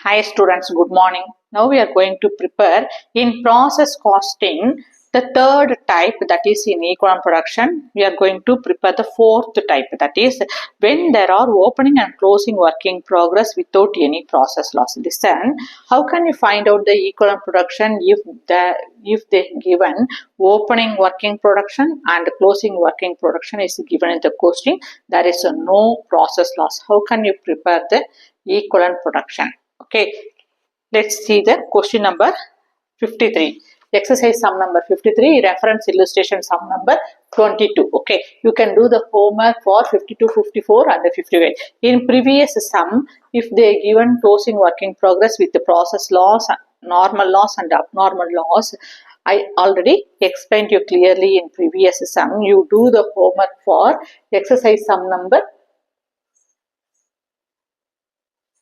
Hi students, good morning. Now we are going to prepare in process costing the third type, that is in equivalent production. We are going to prepare the fourth type, that is when there are opening and closing work in progress without any process loss. Listen, how can you find out the equivalent production if they given opening working production and closing working production is given in the question? There is no process loss. How can you prepare the equivalent production? Okay, let's see the question number 53. Exercise sum number 53, reference illustration sum number 22. Okay, you can do the homework for 52, 54 and 58. In previous sum, if they given closing work in progress with the process loss, normal loss and abnormal loss, I already explained you clearly in previous sum. You do the homework for exercise sum number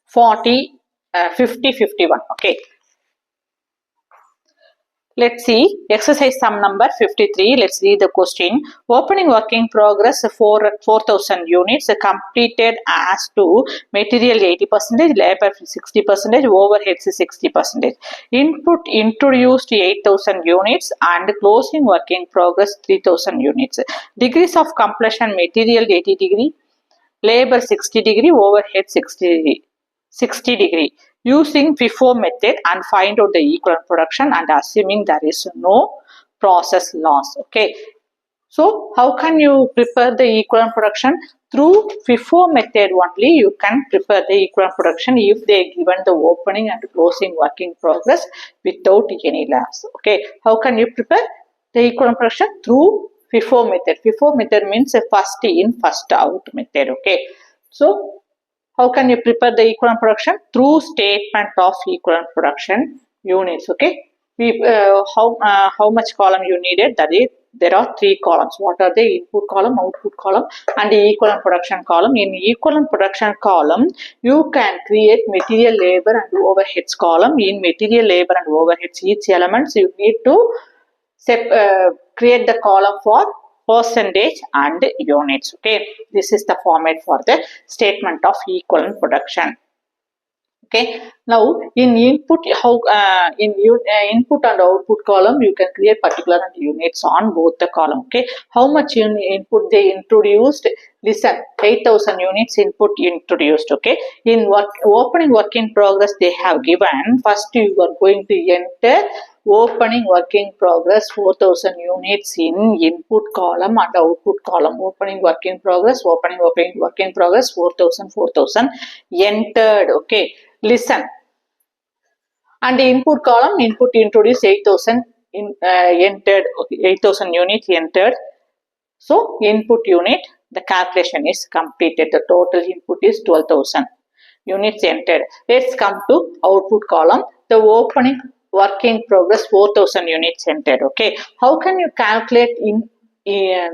40, 50, 51. Okay. Let's see exercise sum number 53. Let's read the question. Opening work in progress for 4,000 units completed as to material 80%, labor 60%, overheads 60%. Input introduced 8,000 units and closing work in progress 3,000 units. Degrees of completion: material 80 degree, labor 60 degree, overhead 60 degree. Using FIFO method and find out the equivalent production and assuming there is no process loss. Okay. So how can you prepare the equivalent production? Through FIFO method only you can prepare the equivalent production if they given the opening and closing work in progress without any loss. Okay. How can you prepare the equivalent production? Through FIFO method. FIFO method means a first in first out method. Okay. So how can you prepare the equivalent production? Through statement of equivalent production units. Okay. How much column you needed? That is, there are three columns. What are the input column, output column, and the equivalent production column? In equivalent production column, you can create material, labor, and overheads column. In material, labor, and overheads, each elements you need to create the column for percentage and units. Okay, this is the format for the statement of equivalent production. Okay, now in input, input and output column you can create particular and units on both the column. Okay, how much input they introduced? Listen, 8,000 units input introduced. Okay, in opening work in progress they have given. First you are going to enter opening work in progress 4,000 units in input column and output column. Opening work in progress, opening work in progress 4,000 entered. Okay, listen, and the input column, input introduced 8,000 entered. Okay, 8,000 units entered. So input unit, the calculation is completed. The total input is 12,000 units entered. Let's come to output column. The opening work in progress 4,000 units entered. Okay, how can you calculate in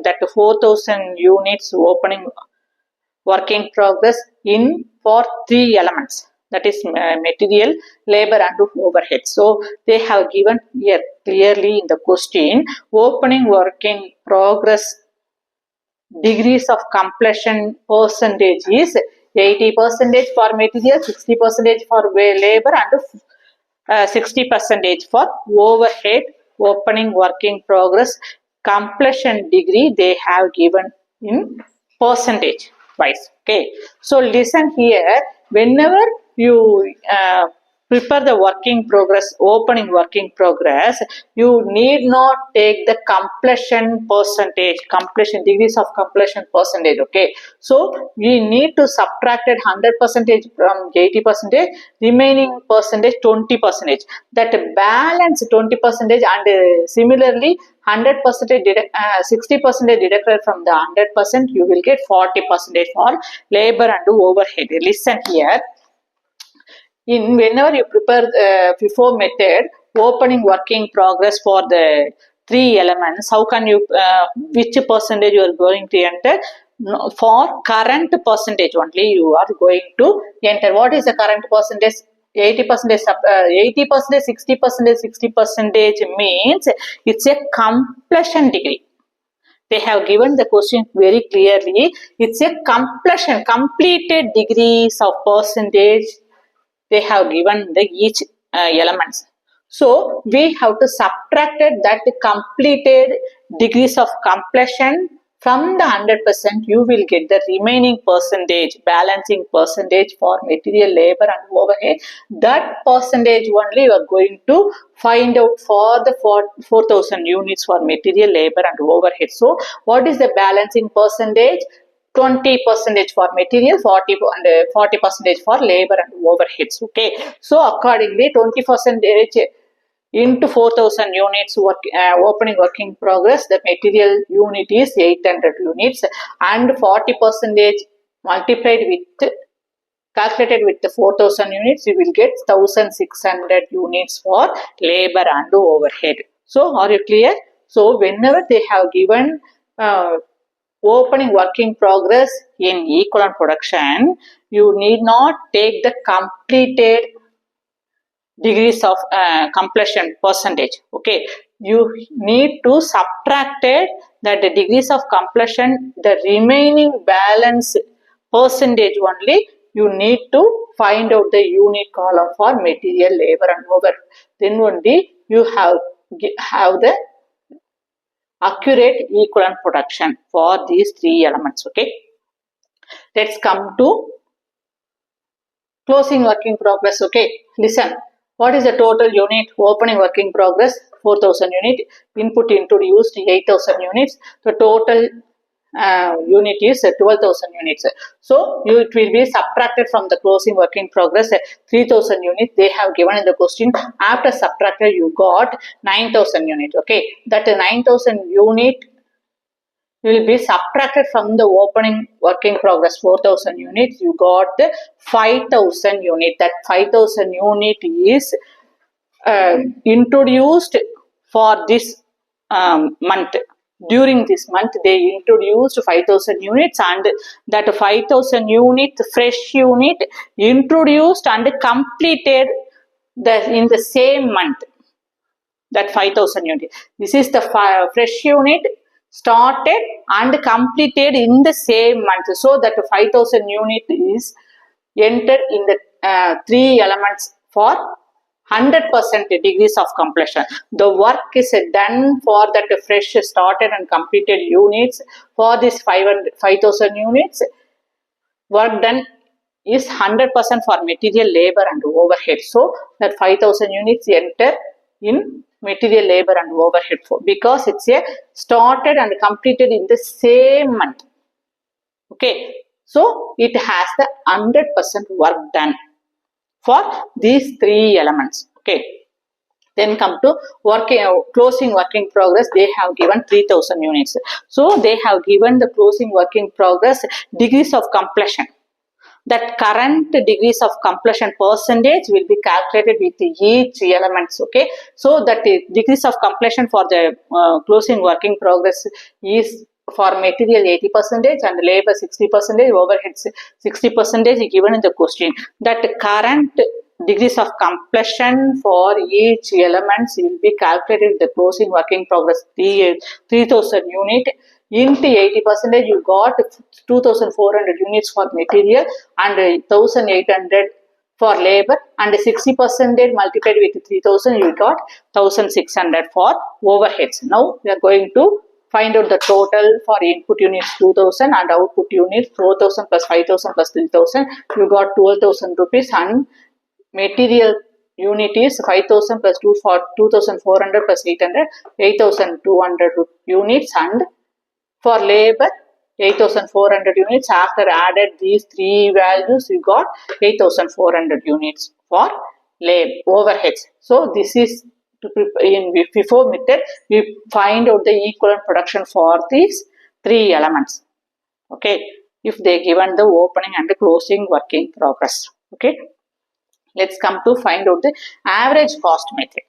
that 4,000 units opening work in progress in for three elements, that is material, labor, and overhead? So they have given here clearly in the question. Opening work in progress degrees of completion percentage is 80% for material, 60% for labor, and 60% for overhead. Opening work in progress completion degree they have given in percentage wise. Okay, so listen here, whenever you prepare the work in progress, opening work in progress, you need not take the completion percentage, completion degrees of completion percentage. Okay, so we need to subtract 100% from 80%, remaining percentage 20%. That balance 20% and similarly 100% 60% deducted from the 100%, you will get 40% for labor and overhead. Listen here. In whenever you prepare FIFO method, opening work in progress for the three elements, how can you which percentage you are going to enter? For current percentage only you are going to enter. What is the current percentage? 80%, 80%, 60%, 60% means it's a completion degree. They have given the question very clearly. It's a completion, completed degrees of percentage they have given the each elements. So we have to subtract that completed degrees of completion from the 100%. You will get the remaining percentage, balancing percentage for material, labor and overhead. That percentage only you are going to find out for the 4,000 units for material, labor and overhead. So what is the balancing percentage? 20% for material, 40% for labor and overheads. Okay, so accordingly 20% into 4,000 units opening work in progress, the material unit is 800 units, and 40% multiplied with, calculated with the 4,000 units, you will get 1,600 units for labor and overhead. So are you clear? So whenever they have given opening work in progress in equivalent production, you need not take the completed degrees of completion percentage. Okay, you need to subtract it, that the degrees of completion, the remaining balance percentage only you need to find out the unit column for material, labor and overhead. Then only you have the accurate equivalent production for these three elements. Okay, let's come to closing work in progress. Okay, listen. What is the total unit? Opening work in progress 4,000 unit. Input introduced 8,000 units. The total unit is 12,000 units. So it will be subtracted from the closing work in progress 3,000 units they have given in the question. After subtracted you got 9,000 units. Okay, that 9,000 unit will be subtracted from the opening work in progress 4,000 units. You got the 5,000 unit. That 5,000 unit is introduced for this month. During this month they introduced 5,000 units, and that 5,000 unit fresh unit introduced and completed in the same month. That 5,000 unit. This is the fresh unit started and completed in the same month. So that 5,000 unit is entered in the three elements for 100% degrees of completion. The work is done for that fresh started and completed units. For this 5,000 units, work done is 100% for material, labor and overhead. So that 5,000 units enter in material, labor and overhead because it's a started and completed in the same month. Okay, so it has the 100% work done for these three elements. Okay, then come to closing work in progress. They have given 3,000 units. So they have given the closing work in progress degrees of completion. That current degrees of completion percentage will be calculated with each elements. Okay, so that degrees of completion for the closing work in progress is for material 80% and labor 60%, overheads 60% given in the question. That current degrees of completion for each elements will be calculated the closing work in progress 3,000 unit into 80%. You got 2,400 units for material and 1,800 for labor, and 60% multiplied with 3,000 you got 1,600 for overheads. Now we are going to find out the total for input units 2,000 and output units 4,000 plus 5,000 plus 3,000. You got 12,000 rupees, and material unit is 5,000 plus 2,400 plus 800, 8,200 units, and for labor 8,400 units. After added these three values you got 8,400 units for labor overheads. So this is in FIFO method we find out the equivalent production for these three elements. Okay, if they given the opening and the closing work in progress. Okay, let's come to find out the average cost method.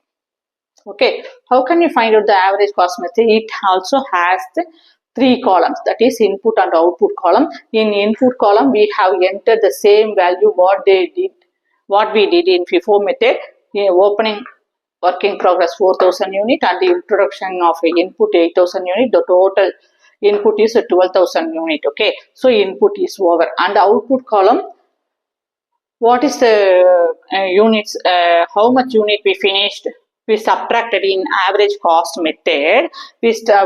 Okay, how can you find out the average cost method? It also has the three columns, that is input and output column. In input column we have entered the same value what we did in FIFO method. In opening work in progress 4,000 unit and the introduction of input 8,000 unit, the total input is 12,000 unit. Okay, so input is over, and output column what is the units, how much unit we finished, we subtracted in average cost method.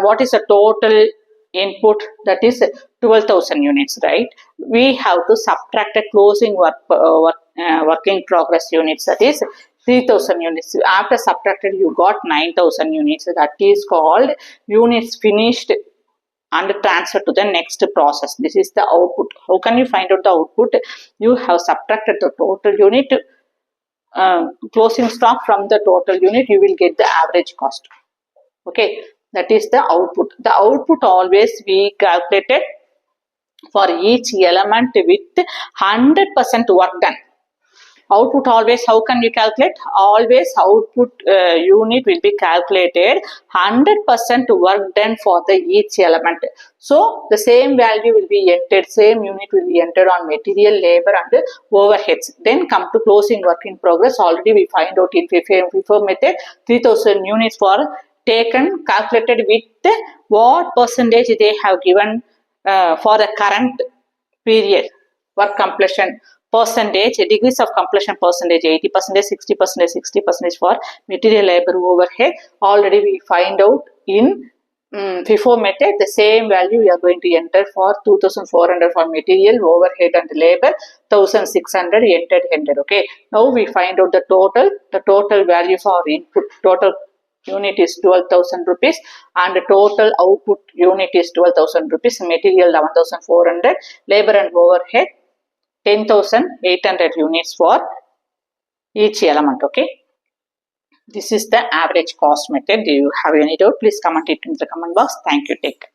What is the total input, that is 12,000 units, right? We have to subtract the closing work in progress units, that is 3,000 units. After subtracted you got 9,000 units, that is called units finished and transfer to the next process. This is the output. How can you find out the output? You have subtracted the total unit closing stock from the total unit, you will get the average cost. Okay, that is the output. The output always we calculated for each element with 100% work done. Output always, how can you calculate? Always output unit will be calculated 100% work done for the each element. So the same value will be entered, same unit will be entered on material, labor and overheads. Then come to closing work in progress. Already we find out in FIFO method 3000 units for taken, calculated with what percentage they have given for the current period. Work completion percentage, degrees of completion percentage, 80%, 60%, 60% for material, labor, overhead. Already we find out in FIFO method. The same value we are going to enter for 2,400 for material, overhead and labor, 1,600 entered. Okay, now we find out the total value for input. Total unit is 12,000 rupees and the total output unit is 12,000 rupees. Material 11,400, labor and overhead 10,800 units for each element. Okay, this is the average cost method. Do you have any doubt? Please comment it in the comment box. Thank you. Take care.